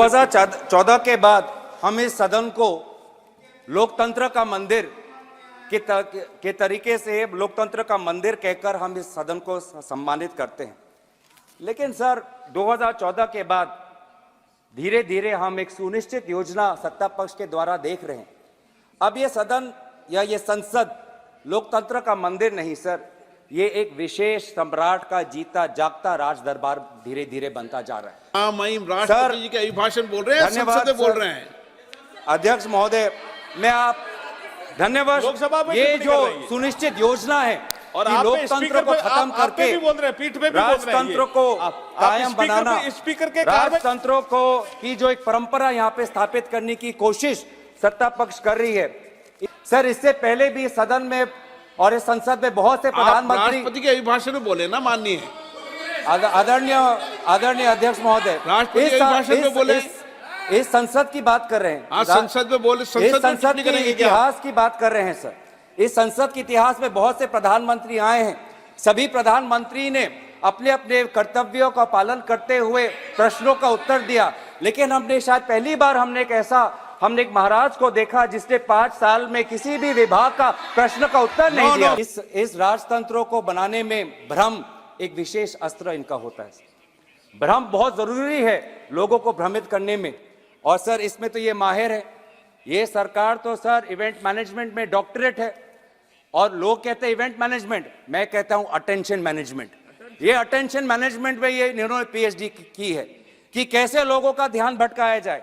2014 के बाद हम इस सदन को लोकतंत्र का मंदिर के तरीके से लोकतंत्र का मंदिर कहकर हम इस सदन को सम्मानित करते हैं। लेकिन सर 2014 के बाद धीरे धीरे हम एक सुनिश्चित योजना सत्ता पक्ष के द्वारा देख रहे हैं। अब ये सदन या ये संसद लोकतंत्र का मंदिर नहीं सर, ये एक विशेष सम्राट का जीता जागता राज दरबार धीरे धीरे बनता जा रहा है। राष्ट्रपति जी के अभिभाषण बोल रहे हैं, संसद में बोल रहे हैं। अध्यक्ष महोदय, मैं आप धन्यवाद। लोकसभा में ये जो सुनिश्चित योजना है और लोकतंत्र को खत्म करके राजतंत्र को कायम बनाना, स्पीकर के राजतंत्रों को की जो एक परंपरा यहाँ पे स्थापित करने की कोशिश सत्ता पक्ष कर रही है। सर इससे पहले भी सदन में और इस संसद में बहुत से प्रधानमंत्री राष्ट्रपति के अभिभाषण में बोले ना, माननीय आदरणीय अध्यक्ष महोदय, इस संसद की बात कर रहे हैं। संसद में बोले, संसद के इतिहास की बात कर रहे हैं सर। इस संसद के इतिहास में बहुत से प्रधानमंत्री आए हैं। सभी प्रधानमंत्री ने अपने अपने कर्तव्यों का पालन करते हुए प्रश्नों का उत्तर दिया। लेकिन हमने शायद पहली बार हमने एक महाराज को देखा जिसने 5 साल में किसी भी विभाग का प्रश्न का उत्तर नहीं दिया। इस राजतंत्रों को बनाने में भ्रम एक विशेष अस्त्र इनका होता है। भ्रम बहुत जरूरी है लोगों को भ्रमित करने में, और सर इसमें तो ये माहिर है। ये सरकार तो सर इवेंट मैनेजमेंट में डॉक्टरेट है, और लोग कहते हैं इवेंट मैनेजमेंट, मैं कहता हूं अटेंशन मैनेजमेंट। ये अटेंशन मैनेजमेंट में ये इन्होंने पीएचडी की है कि कैसे लोगों का ध्यान भटकाया जाए।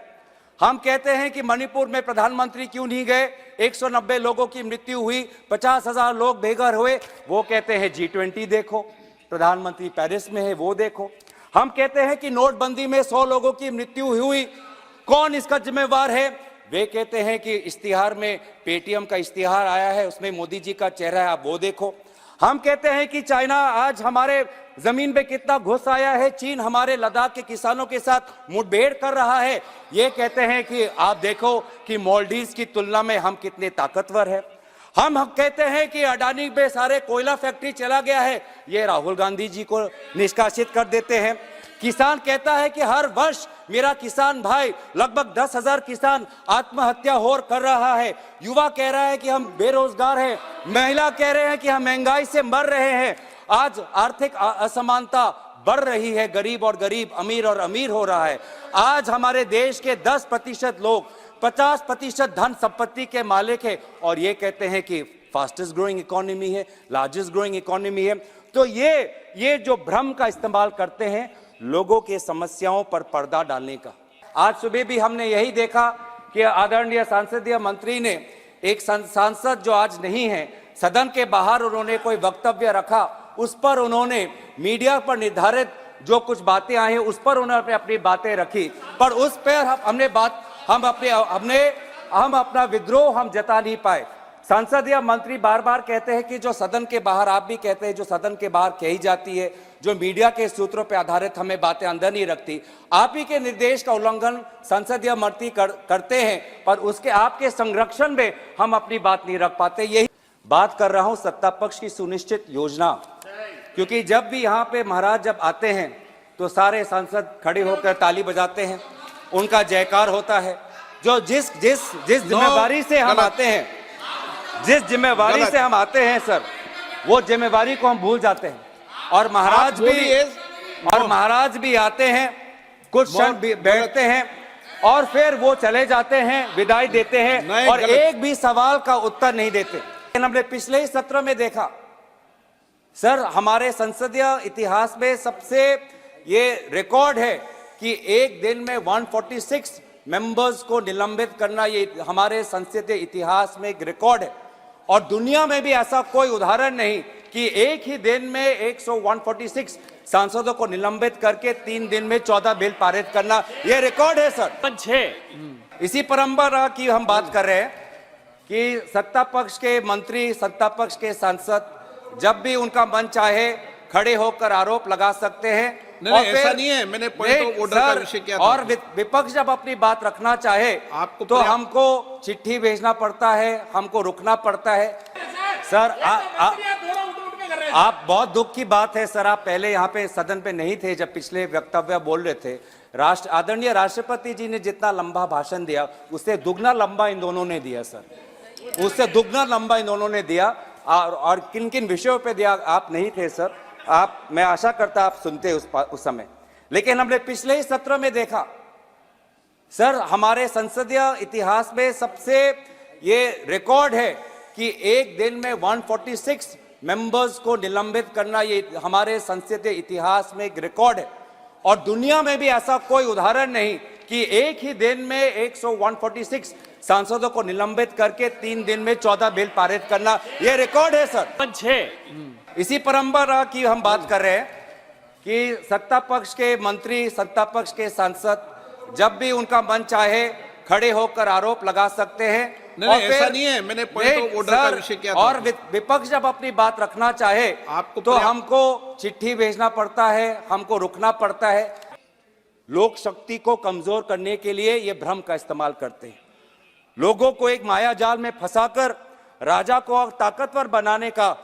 हम कहते हैं कि मणिपुर में प्रधानमंत्री क्यों नहीं गए, 190 लोगों की मृत्यु हुई, 50,000 लोग बेघर हुए। वो कहते हैं G20 देखो, प्रधानमंत्री पेरिस में है वो देखो। हम कहते हैं कि नोटबंदी में 100 लोगों की मृत्यु हुई, कौन इसका जिम्मेवार है। वे कहते हैं कि इश्तिहार में पेटीएम का इश्तिहार आया है, उसमें मोदी जी का चेहरा है, आप वो देखो। हम कहते हैं कि चाइना आज हमारे जमीन पे कितना घुस आया है, चीन हमारे लद्दाख के किसानों के साथ मुठभेड़ कर रहा है। ये कहते हैं कि आप देखो कि मालदीव्स की तुलना में हम कितने ताकतवर हैं। हम कहते हैं कि अडानी पे सारे कोयला फैक्ट्री चला गया है, ये राहुल गांधी जी को निष्कासित कर देते हैं। किसान कहता है कि हर वर्ष मेरा किसान भाई लगभग 10,000 किसान आत्महत्या कर रहा है। युवा कह रहा है कि हम बेरोजगार हैं, महिला कह रहे हैं कि हम महंगाई से मर रहे हैं। आज आर्थिक असमानता बढ़ रही है, गरीब और गरीब, अमीर और अमीर हो रहा है। आज हमारे देश के 10% लोग 50% धन संपत्ति के मालिक है, और ये कहते हैं कि फास्टेस्ट ग्रोइंग इकोनॉमी है, लार्जेस्ट ग्रोइंग इकोनॉमी है। तो ये जो भ्रम का इस्तेमाल करते हैं लोगों के समस्याओं पर पर्दा डालने का। आज सुबह भी हमने यही देखा कि आदरणीय संसदीय मंत्री ने एक सांसद जो आज नहीं है, सदन के बाहर उन्होंने कोई वक्तव्य रखा, उस पर उन्होंने मीडिया पर निर्धारित जो कुछ बातें आई हैं उस पर उन्होंने अपनी बातें रखी, पर उस पर हम अपना विद्रोह हम जता नहीं पाए। संसदीय मंत्री बार बार कहते हैं कि जो सदन के बाहर, आप भी कहते हैं जो सदन के बाहर कही जाती है, जो मीडिया के सूत्रों पर आधारित हमें बातें अंदर नहीं रखती। आप ही के निर्देश का उल्लंघन संसदीय मंत्री करते हैं, पर उसके आपके संरक्षण में हम अपनी बात नहीं रख पाते। यही बात कर रहा हूं सत्ता पक्ष की सुनिश्चित योजना, क्योंकि जब भी यहाँ पे महाराज जब आते हैं तो सारे सांसद खड़े होकर ताली बजाते हैं, उनका जयकार होता है। जो जिस जिम्मेवारी से हम आते हैं, जिस जिम्मेवारी से हम आते हैं सर, वो जिम्मेवारी को हम भूल जाते हैं। और महाराज भी आते हैं, कुछ क्षण बैठते हैं और फिर वो चले जाते हैं, विदाई देते हैं, और एक भी सवाल का उत्तर नहीं देते। हमने पिछले ही सत्र में देखा सर, हमारे संसदीय इतिहास में सबसे ये रिकॉर्ड है कि एक दिन में 146 मेंबर्स को निलंबित करना, ये हमारे संसदीय इतिहास में एक रिकॉर्ड है। और दुनिया में भी ऐसा कोई उदाहरण नहीं कि एक ही दिन में 146 सांसदों को निलंबित करके 3 दिन में 14 बिल पारित करना, यह रिकॉर्ड है सर। इसी परंपरा की हम बात कर रहे हैं कि सत्ता पक्ष के मंत्री, सत्ता पक्ष के सांसद जब भी उनका मन चाहे खड़े होकर आरोप लगा सकते हैं। नहीं, ऐसा नहीं है, मैंने पॉइंट ऑफ ऑर्डर का विषय किया था। और विपक्ष जब अपनी बात रखना चाहे तो हमको चिट्ठी भेजना पड़ता है, हमको रुकना पड़ता है। सर आप बहुत दुख की बात है सर, आप पहले यहाँ पे सदन पे नहीं थे जब पिछले वक्तव्य बोल रहे थे, आदरणीय राष्ट्रपति जी ने जितना लंबा भाषण दिया उससे दुगना लंबा इन दोनों ने दिया सर, उससे दुगना लंबा इन दोनों ने दिया। और किन किन विषयों पे दिया आप नहीं थे सर, मैं आशा करता आप सुनते उस समय। लेकिन हमने पिछले ही सत्र में देखा सर, हमारे संसदीय इतिहास में सबसे ये रिकॉर्ड है कि एक दिन में 146 मेंबर्स को निलंबित करना, ये हमारे संसदीय इतिहास में एक रिकॉर्ड है। और दुनिया में भी ऐसा कोई उदाहरण नहीं कि एक ही दिन में 146 सांसदों को निलंबित करके 3 दिन में 14 बिल पारित करना, ये रिकॉर्ड है सर। इसी परंपरा की हम बात कर रहे हैं कि सत्ता पक्ष के मंत्री, सत्ता पक्ष के सांसद जब भी उनका मन चाहे खड़े होकर आरोप लगा सकते हैं। नहीं, ऐसा नहीं है, मैंने पॉइंट ऑफ ऑर्डर का विषय किया था। और विपक्ष जब अपनी बात रखना चाहे तो हमको चिट्ठी भेजना पड़ता है, हमको रुकना पड़ता है। लोक शक्ति को कमजोर करने के लिए ये भ्रम का इस्तेमाल करते हैं, लोगों को एक माया जाल में फंसाकर राजा को और ताकतवर बनाने का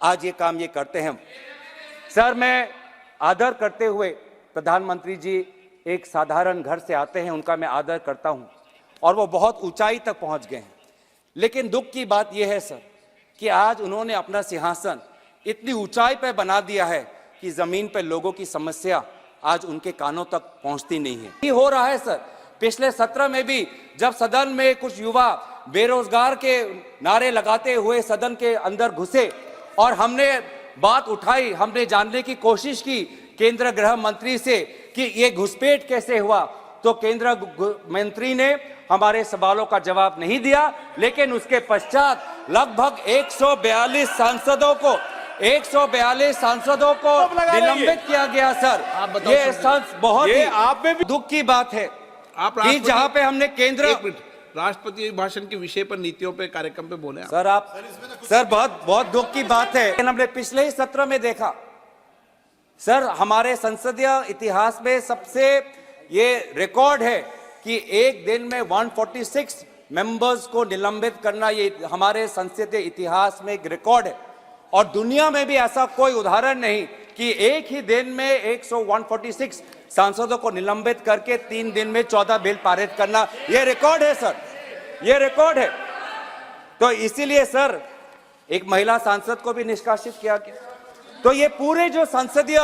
आज ये काम ये करते हैं। सर, मैं आदर करते हुए प्रधानमंत्री जी एक साधारण घर से आते हैं, उनका मैं आदर करता हूं और वो बहुत ऊंचाई तक पहुंच गए हैं। लेकिन दुख की बात यह है सर कि आज उन्होंने अपना सिंहासन इतनी ऊंचाई पर बना दिया है कि जमीन पर लोगों की समस्या आज उनके कानों तक पहुंचती नहीं है। ये हो रहा है सर। पिछले सत्र में भी जब सदन में कुछ युवा बेरोजगार के नारे लगाते हुए सदन के अंदर घुसे और हमने बात उठाई, हमने जानने की कोशिश की केंद्र गृह मंत्री से कि ये घुसपैठ कैसे हुआ, तो केंद्र मंत्री ने हमारे सवालों का जवाब नहीं दिया। लेकिन उसके पश्चात लगभग 142 सांसदों को निलंबित किया गया सर। ये बहुत ही आप में भी दुख की बात है कि जहां पे हमने केंद्र राष्ट्रपति भाषण के विषय पर, नीतियों पे, कार्यक्रम पे बोले सर। सर बहुत दुख की बात है। हमने पिछले ही सत्र में देखा सर, हमारे संसदीय इतिहास में सबसे ये रिकॉर्ड है कि एक दिन में 146 मेंबर्स को निलंबित करना, ये हमारे संसदीय इतिहास में एक रिकॉर्ड है। और दुनिया में भी ऐसा कोई उदाहरण नहीं कि एक ही दिन में 146 सांसदों को निलंबित करके 3 दिन में 14 बिल पारित करना, यह रिकॉर्ड है सर, यह रिकॉर्ड है। तो इसीलिए सर एक महिला सांसद को भी निष्कासित किया गया। तो ये पूरे जो संसदीय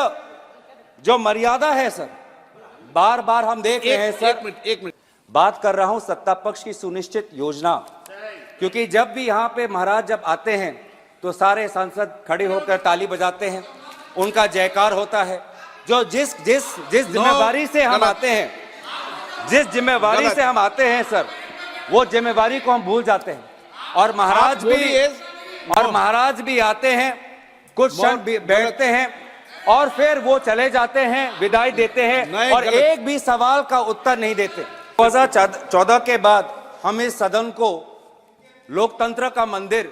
जो मर्यादा है सर, बार बार हम देख रहे हैं सर। एक मिनट बात कर रहा हूं सत्ता पक्ष की सुनिश्चित योजना, क्योंकि जब भी यहां पे महाराज जब आते हैं तो सारे सांसद खड़े होकर ताली बजाते हैं, उनका जयकार होता है। जो जिस जिम्मेवारी से हम आते हैं, जिस जिम्मेवारी से हम आते हैं सर, वो जिम्मेवारी को हम भूल जाते हैं। और महाराज भी आते हैं, कुछ क्षण बैठते हैं और फिर वो चले जाते हैं, विदाई देते हैं और एक भी सवाल का उत्तर नहीं देते। 2014 के बाद हम इस सदन को लोकतंत्र का मंदिर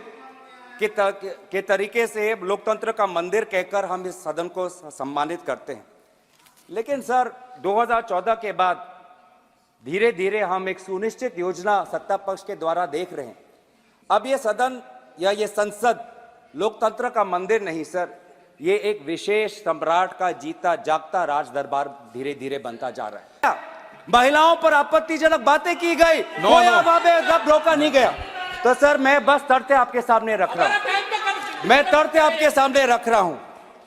के तरीके से लोकतंत्र का मंदिर कहकर हम इस सदन को सम्मानित करते हैं। लेकिन सर 2014 के बाद धीरे धीरे हम एक सुनिश्चित योजना सत्ता पक्ष के द्वारा देख रहे हैं। अब ये सदन या ये संसद लोकतंत्र का मंदिर नहीं सर, ये एक विशेष सम्राट का जीता जागता राज दरबार धीरे धीरे बनता जा रहा है। महिलाओं पर आपत्तिजनक बातें की गई, कोई अब रोका नहीं गया। तो सर मैं बस तथ्य आपके सामने रख रहा हूं, मैं तथ्य आपके सामने रख रहा हूं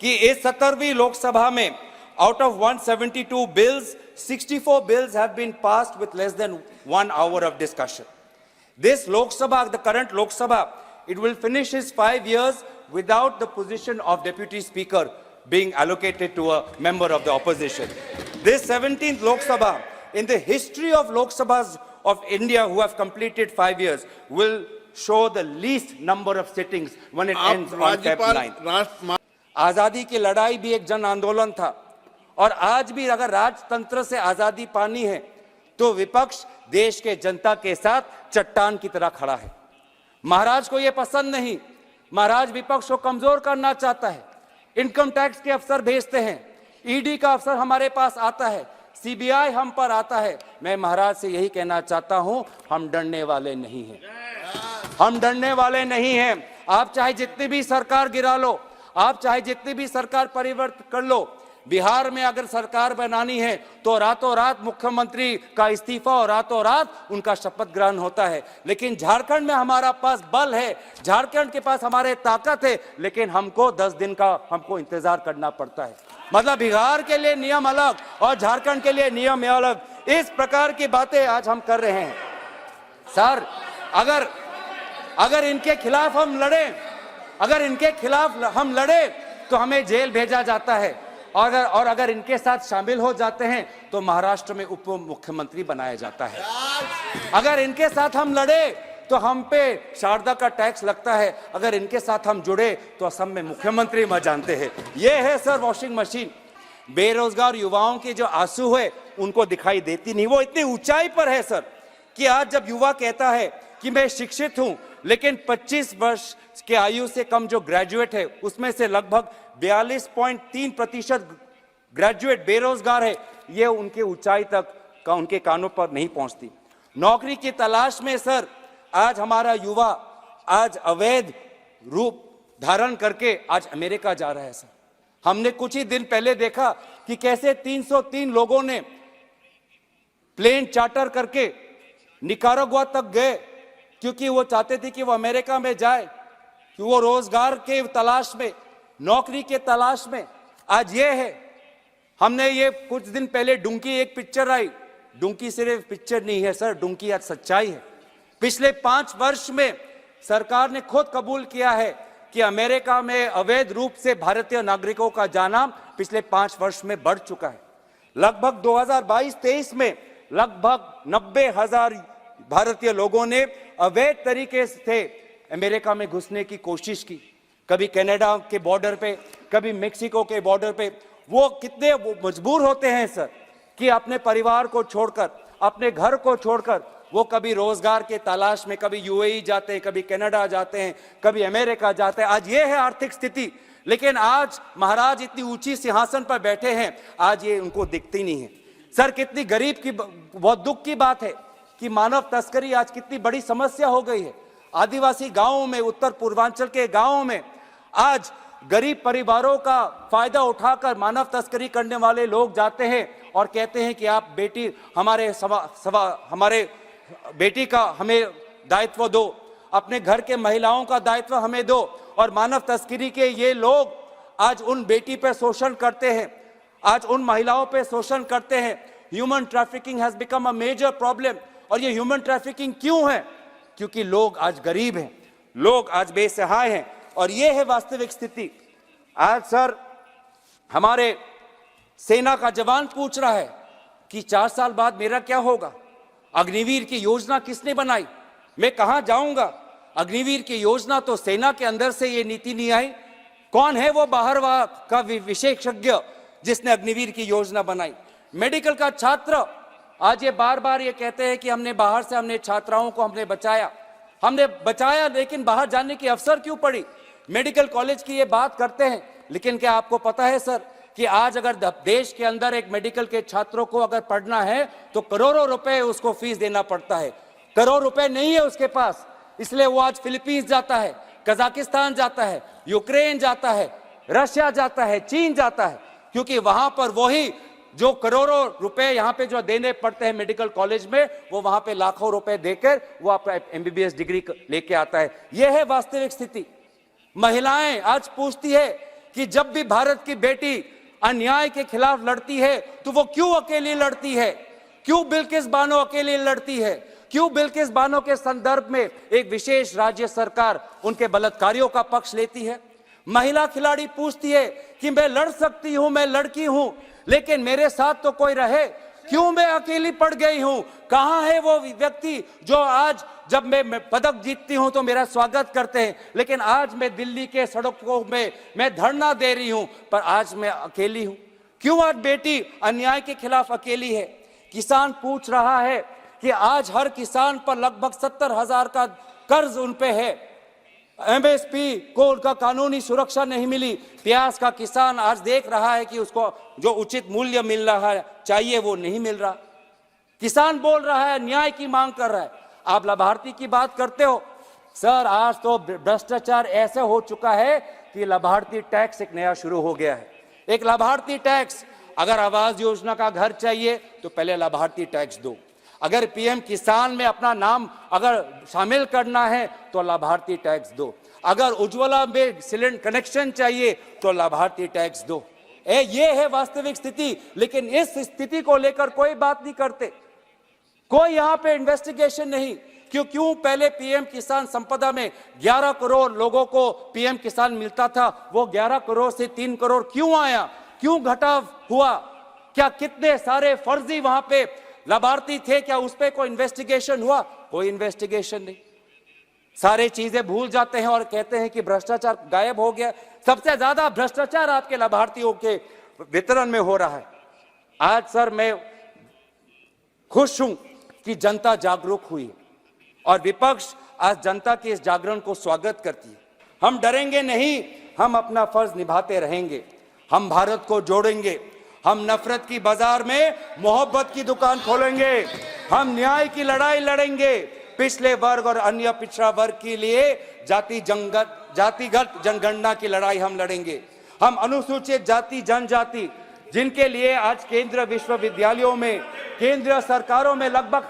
कि इस 17वीं लोकसभा में out of 172 bills, 64 bills have been passed with less than 1 hour of discussion. This Lok Sabha, the current Lok Sabha, it will finish its 5 years without the position of Deputy Speaker being allocated to a member of the opposition. This 17th Lok Sabha, in the history of Lok Sabhas of India who have completed 5 years, will show the least number of sittings when it ends on February 9th. आजादी की लड़ाई भी एक जन आंदोलन था और आज भी अगर राजतंत्र से आजादी पानी है तो विपक्ष देश के जनता के साथ चट्टान की तरह खड़ा है। महाराज को यह पसंद नहीं, महाराज विपक्ष को कमजोर करना चाहता है। इनकम टैक्स के अफसर भेजते हैं, ईडी का अफसर हमारे पास आता है, सीबीआई हम पर आता है। मैं महाराज से यही कहना चाहता हूं, हम डरने वाले नहीं हैं, हम डरने वाले नहीं हैं। आप चाहे जितनी भी सरकार गिरा लो, आप चाहे जितनी भी सरकार परिवर्तन कर लो, बिहार में अगर सरकार बनानी है तो रातों रात मुख्यमंत्री का इस्तीफा और रातों रात उनका शपथ ग्रहण होता है। लेकिन झारखंड में हमारा पास बल है, झारखंड के पास हमारे ताकत है, लेकिन हमको 10 दिन का हमको इंतजार करना पड़ता है। मतलब बिहार के लिए नियम अलग और झारखंड के लिए नियम अलग, इस प्रकार की बातें आज हम कर रहे हैं। सर, अगर इनके खिलाफ हम लड़े, तो हमें जेल भेजा जाता है, और अगर इनके साथ शामिल हो जाते हैं तो महाराष्ट्र में उप मुख्यमंत्री बनाया जाता है। अगर इनके साथ हम लड़े तो हम पे शारदा का टैक्स लगता है, अगर इनके साथ हम जुड़े तो असम में मुख्यमंत्री मर जानते हैं। ये है सर वॉशिंग मशीन। बेरोजगार युवाओं के जो आंसू है उनको दिखाई देती नहीं। वो इतनी ऊंचाई पर है सर कि आज जब युवा कहता है कि मैं शिक्षित हूं, लेकिन 25 वर्ष के आयु से कम जो ग्रेजुएट है उसमें से लगभग 42.3% ग्रेजुएट बेरोजगार है, ये उनके ऊंचाई तक का उनके कानों पर नहीं पहुंचती। नौकरी की तलाश में सर आज हमारा युवा आज अवैध रूप धारण करके आज अमेरिका जा रहा है सर। हमने कुछ ही दिन पहले देखा कि कैसे 303 लोगों ने प्लेन चार्टर करके निकारागुआ तक गए, क्योंकि वो चाहते थे कि वो अमेरिका में जाए, कि वो रोजगार के तलाश में, नौकरी के तलाश में। आज ये है, हमने ये कुछ दिन पहले डुंकी एक पिक्चर आई, डुंकी सिर्फ पिक्चर नहीं है सर, डुंकी आज सच्चाई है। पिछले 5 वर्ष में सरकार ने खुद कबूल किया है कि अमेरिका में अवैध रूप से भारतीय नागरिकों का जाना पिछले 5 वर्ष में बढ़ चुका है। लगभग 2022-23 में लगभग 90,000 भारतीय लोगों ने अवैध तरीके से अमेरिका में घुसने की कोशिश की, कभी कनाडा के बॉर्डर पे, कभी मेक्सिको के बॉर्डर पे। वो कितने मजबूर होते हैं सर कि अपने परिवार को छोड़कर, अपने घर को छोड़कर वो कभी रोजगार के तलाश में कभी यूएई जाते हैं, कभी कनाडा जाते हैं, कभी अमेरिका जाते हैं। आज ये है आर्थिक स्थिति। लेकिन आज महाराज इतनी ऊंची सिंहासन पर बैठे हैं, आज ये उनको दिखती नहीं है। सर, कितनी गरीब की, बहुत दुख की बात है कि मानव तस्करी आज कितनी बड़ी समस्या हो गई है। आदिवासी गांवों में, उत्तर पूर्वांचल के गांवों में आज गरीब परिवारों का फायदा उठाकर मानव तस्करी करने वाले लोग जाते हैं और कहते हैं कि आप बेटी हमारे बेटी का हमें दायित्व दो, अपने घर के महिलाओं का दायित्व हमें दो। और मानव तस्करी के ये लोग आज उन बेटी पे शोषण करते हैं, आज उन महिलाओं पे शोषण करते हैं। Human trafficking has become a major problem. और ये ह्यूमन ट्रैफिकिंग क्यों है? क्योंकि लोग आज गरीब हैं, लोग आज बेसहाय हैं, और ये है वास्तविक स्थिति। आज सर हमारे सेना का जवान पूछ रहा है कि 4 साल बाद मेरा क्या होगा? अग्निवीर की योजना किसने बनाई? मैं कहां जाऊंगा? अग्निवीर की योजना तो सेना के अंदर से ये नीति नहीं आई। कौन है वो बाहर का विशेषज्ञ जिसने अग्निवीर की योजना बनाई? मेडिकल का छात्र आज ये बार बार ये कहते हैं कि हमने बाहर से हमने छात्राओं को हमने बचाया, लेकिन बाहर जाने की अवसर क्यों पड़ी? मेडिकल कॉलेज की ये बात करते हैं, लेकिन क्या आपको पता है सर कि आज अगर देश के अंदर एक मेडिकल के छात्रों को अगर पढ़ना है तो करोड़ों रुपए उसको फीस देना पड़ता है। करोड़ रुपए नहीं है उसके पास, इसलिए वो आज फिलीपींस जाता है, कजाकिस्तान जाता है, यूक्रेन जाता है, रशिया जाता है, चीन जाता है, क्योंकि वहां पर वही जो करोड़ों रुपए यहाँ पे जो देने पड़ते हैं मेडिकल कॉलेज में, वो वहां पे लाखों रुपए देकर वो अपना MBBS डिग्री लेके आता है। यह है वास्तविक स्थिति। महिलाएं आज पूछती है कि जब भी भारत की बेटी अन्याय के खिलाफ लड़ती है तो वो क्यों अकेली लड़ती है? क्यों बिल्किस बानो अकेली लड़ती है? क्यों बिल्किस बानो के संदर्भ में एक विशेष राज्य सरकार उनके बलात्कारियों का पक्ष लेती है? महिला खिलाड़ी पूछती है कि मैं लड़ सकती हूं, मैं लड़की हूं, लेकिन मेरे साथ तो कोई रहे, क्यों मैं अकेली पड़ गई हूं? कहां है वो व्यक्ति जो आज जब मैं पदक जीतती हूं तो मेरा स्वागत करते हैं, लेकिन आज मैं दिल्ली के सड़कों में मैं धरना दे रही हूं, पर आज मैं अकेली हूं? क्यों आज बेटी अन्याय के खिलाफ अकेली है? किसान पूछ रहा है कि आज हर किसान पर लगभग 70,000 का कर्ज उन पे है। MSP को उनका कानूनी सुरक्षा नहीं मिली। प्याज का किसान आज देख रहा है कि उसको जो उचित मूल्य मिल रहा है चाहिए वो नहीं मिल रहा। किसान बोल रहा है, न्याय की मांग कर रहा है। आप लाभार्थी की बात करते हो सर, आज तो भ्रष्टाचार ऐसे हो चुका है कि लाभार्थी टैक्स एक नया शुरू हो गया है। एक लाभार्थी टैक्स, अगर आवास योजना का घर चाहिए तो पहले लाभार्थी टैक्स दो। अगर पीएम किसान में अपना नाम अगर शामिल करना है तो लाभार्थी टैक्स दो। अगर उज्ज्वला में सिलेंडर कनेक्शन चाहिए तो लाभार्थी टैक्स दो। ये है वास्तविक स्थिति, लेकिन इस स्थिति को लेकर कोई बात नहीं करते, कोई यहां पे इन्वेस्टिगेशन नहीं। क्यों पहले पीएम किसान संपदा में 11 करोड़ लोगों को पीएम किसान मिलता था, वो 11 करोड़ से 3 करोड़ क्यों आया, क्यों घटाव हुआ? क्या कितने सारे फर्जी वहां पे लाभार्थी थे, क्या उस पर कोई इन्वेस्टिगेशन हुआ? कोई इन्वेस्टिगेशन नहीं। सारे चीजें भूल जाते हैं और कहते हैं कि भ्रष्टाचार गायब हो गया। सबसे ज्यादा भ्रष्टाचार आपके लाभार्थियों के वितरण में हो रहा है। आज सर मैं खुश हूं कि जनता जागरूक हुई और विपक्ष आज जनता के इस जागरण को स्वागत करती है। हम डरेंगे नहीं, हम अपना फर्ज निभाते रहेंगे। हम भारत को जोड़ेंगे, हम नफरत की बाजार में मोहब्बत की दुकान खोलेंगे, हम न्याय की लड़ाई लड़ेंगे, पिछले वर्ग और अन्य पिछड़ा वर्ग के लिए जातिगत जनगणना की लड़ाई हम लड़ेंगे। हम अनुसूचित जाति जनजाति जिनके लिए आज केंद्रीय विश्वविद्यालयों में, केंद्रीय सरकारों में लगभग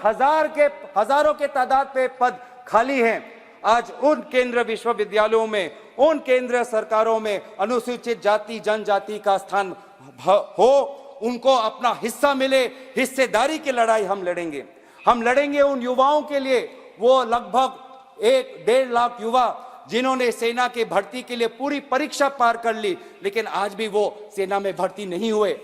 हजारों के तादाद पे पद खाली हैं, आज उन केंद्रीय विश्वविद्यालयों में, उन केंद्रीय सरकारों में अनुसूचित जाति जनजाति का स्थान हो, उनको अपना हिस्सा मिले, हिस्सेदारी की लड़ाई हम लड़ेंगे। हम लड़ेंगे उन युवाओं के लिए, वो लगभग 1-1.5 लाख युवा जिन्होंने सेना के भर्ती के लिए पूरी परीक्षा पार कर ली, लेकिन आज भी वो सेना में भर्ती नहीं हुए।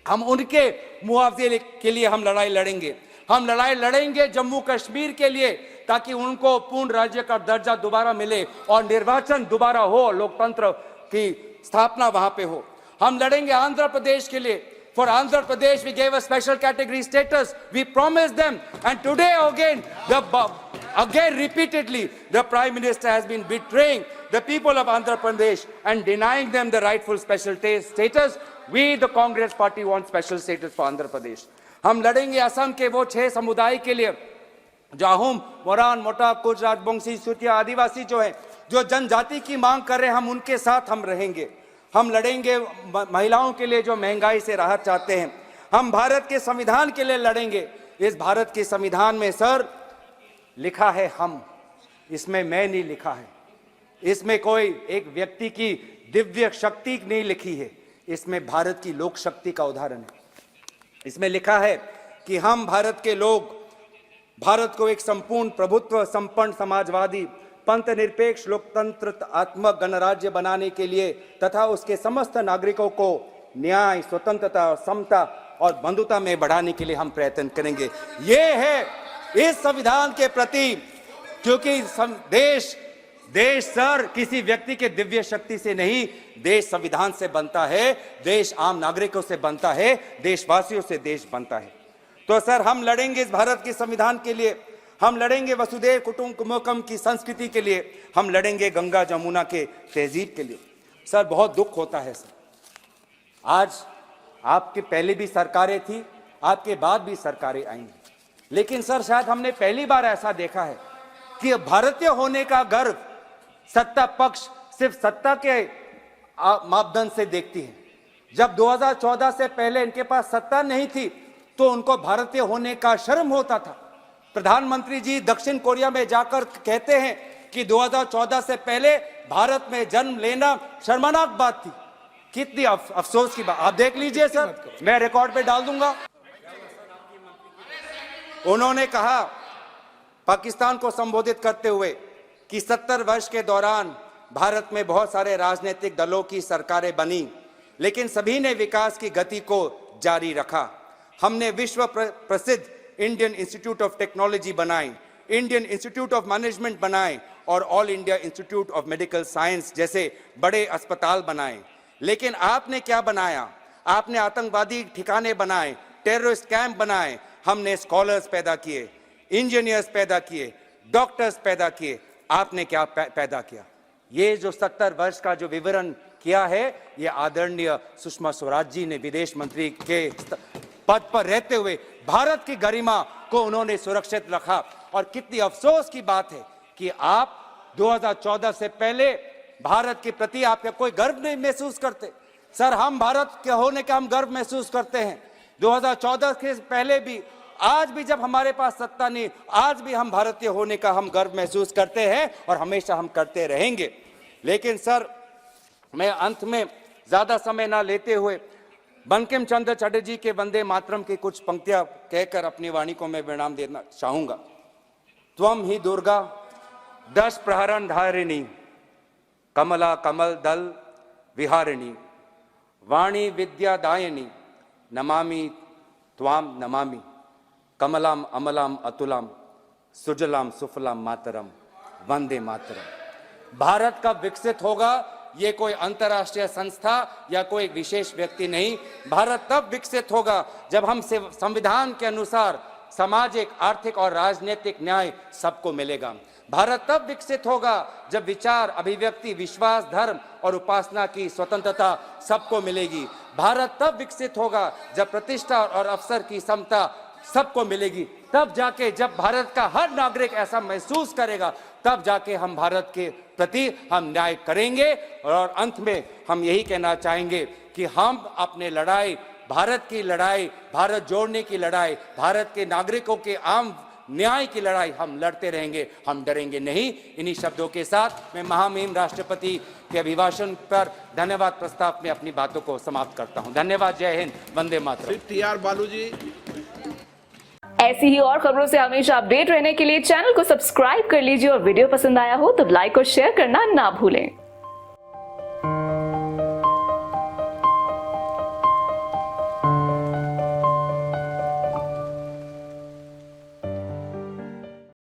हम उनके मुआवजे के लिए हम लड़ाई लड़ेंगे। हम लड़ाई लड़ेंगे जम्मू कश्मीर के लिए, ताकि उनको पूर्ण राज्य का दर्जा दोबारा मिले और निर्वाचन दोबारा हो, लोकतंत्र की स्थापना वहां पे हो। हम लड़ेंगे आंध्र प्रदेश के लिए। For Andhra Pradesh, we gave a special category status. We promised them, and today again repeatedly, the Prime Minister has been betraying the people of Andhra Pradesh and denying them the rightful special status. We, the Congress Party, want special status for Andhra Pradesh. हम लड़ेंगे असम के वो 6 समुदाय के लिए, जाहुम, मोरान, मोटा, कुच, राजबंशी, सूतिया, आदिवासी जो है, जो जनजाति की मांग कर रहे हैं, हम उनके साथ हम रहेंगे। हम लड़ेंगे महिलाओं के लिए जो महंगाई से राहत चाहते हैं। हम भारत के संविधान के लिए लड़ेंगे। इस भारत के संविधान में सर लिखा है हम, इसमें मैं नहीं लिखा है, इसमें कोई एक व्यक्ति की दिव्य शक्ति नहीं लिखी है, इसमें भारत की लोक शक्ति का उदाहरण है। इसमें लिखा है कि हम भारत के लोग भारत को एक संपूर्ण प्रभुत्व संपन्न समाजवादी पंथ निरपेक्ष लोकतंत्रात्मक गणराज्य बनाने के लिए तथा उसके समस्त नागरिकों को न्याय, स्वतंत्रता, समता और बंधुता में बढ़ाने के लिए हम प्रयत्न करेंगे। ये है इस संविधान के प्रति, क्योंकि देश सर किसी व्यक्ति के दिव्य शक्ति से नहीं, देश संविधान से बनता है, देश आम नागरिकों से बनता है, देशवासियों से देश बनता है। तो सर हम लड़ेंगे इस भारत के संविधान के लिए, हम लड़ेंगे वसुधैव कुटुंबकम की संस्कृति के लिए, हम लड़ेंगे गंगा जमुना के तहजीब के लिए। सर बहुत दुख होता है सर, आज आपके पहले भी सरकारें थी, आपके बाद भी सरकारें आई हैं, लेकिन सर शायद हमने पहली बार ऐसा देखा है कि भारतीय होने का गर्व सत्ता पक्ष सिर्फ सत्ता के मापदंड से देखती है। जब 2014 से पहले इनके पास सत्ता नहीं थी तो उनको भारतीय होने का शर्म होता था। प्रधानमंत्री जी दक्षिण कोरिया में जाकर कहते हैं कि 2014 से पहले भारत में जन्म लेना शर्मनाक बात थी। कितनी अफसोस की बात, आप देख लीजिए सर, मैं रिकॉर्ड पे डाल दूंगा। उन्होंने कहा पाकिस्तान को संबोधित करते हुए कि 70 वर्ष के दौरान भारत में बहुत सारे राजनीतिक दलों की सरकारें बनी, लेकिन सभी ने विकास की गति को जारी रखा। हमने विश्व प्रसिद्ध इंडियन इंस्टीट्यूट ऑफ टेक्नोलॉजी बनाई, इंडियन इंस्टीट्यूट ऑफ मैनेजमेंट बनाए और all India institute of medical science जैसे बड़े अस्पताल बनाए। लेकिन आपने क्या बनाया? आपने आतंकवादी ठिकाने बनाए, टेररिस्ट कैंप बनाए। हमने स्कॉलर्स पैदा किए, इंजीनियर्स पैदा किए, डॉक्टर्स पैदा किए। आपने क्या पैदा किया? ये जो 70 वर्ष का जो विवरण किया है, ये आदरणीय सुषमा स्वराज जी ने विदेश मंत्री के पद पर रहते हुए भारत की गरिमा को उन्होंने सुरक्षित रखा। और कितनी अफसोस की बात है कि आप 2014 से पहले भारत के प्रति आप कोई गर्व नहीं महसूस करते। सर, हम भारत के होने का हम गर्व महसूस करते हैं। 2014 के पहले भी, आज भी जब हमारे पास सत्ता नहीं, आज भी हम भारतीय होने का हम गर्व महसूस करते हैं और हमेशा हम करते रहेंगे। लेकिन सर, मैं अंत में ज्यादा समय ना लेते हुए बंकिम चंद्र चटर्जी के वंदे मातरम की कुछ पंक्तियां कहकर अपनी वाणी को मैं विराम देना चाहूंगा। त्वम ही दुर्गा दश प्रहरण धारिणी, कमला कमल दल विहारिणी, वाणी विद्यादायिनी, नमामि त्वाम नमामि, कमलाम अमलाम अतुलाम, सुजलाम सुफलाम मातरम, वंदे मातरम। भारत कब विकसित होगा, ये कोई अंतर्राष्ट्रीय संस्था या कोई विशेष व्यक्ति नहीं। भारत तब विकसित होगा जब हम संविधान के अनुसार सामाजिक, आर्थिक और राजनीतिक न्याय सबको मिलेगा। भारत तब विकसित होगा जब विचार, अभिव्यक्ति, विश्वास, धर्म और उपासना की स्वतंत्रता सबको मिलेगी। भारत तब विकसित होगा जब प्रतिष्ठा और अवसर की समता सबको मिलेगी। तब जाके, जब भारत का हर नागरिक ऐसा महसूस करेगा, तब जाके हम भारत के प्रति हम न्याय करेंगे। और अंत में हम यही कहना चाहेंगे कि हम अपने लड़ाई, भारत की लड़ाई, भारत जोड़ने की लड़ाई, भारत के नागरिकों के आम न्याय की लड़ाई हम लड़ते रहेंगे, हम डरेंगे नहीं। इन्हीं शब्दों के साथ मैं महामहिम राष्ट्रपति के अभिभाषण पर धन्यवाद प्रस्ताव में अपनी बातों को समाप्त करता हूं। धन्यवाद। जय हिंद। वंदे मातरम। टी.आर. बालू जी। ऐसी ही और खबरों से हमेशा अपडेट रहने के लिए चैनल को सब्सक्राइब कर लीजिए और वीडियो पसंद आया हो तो लाइक और शेयर करना ना भूलें।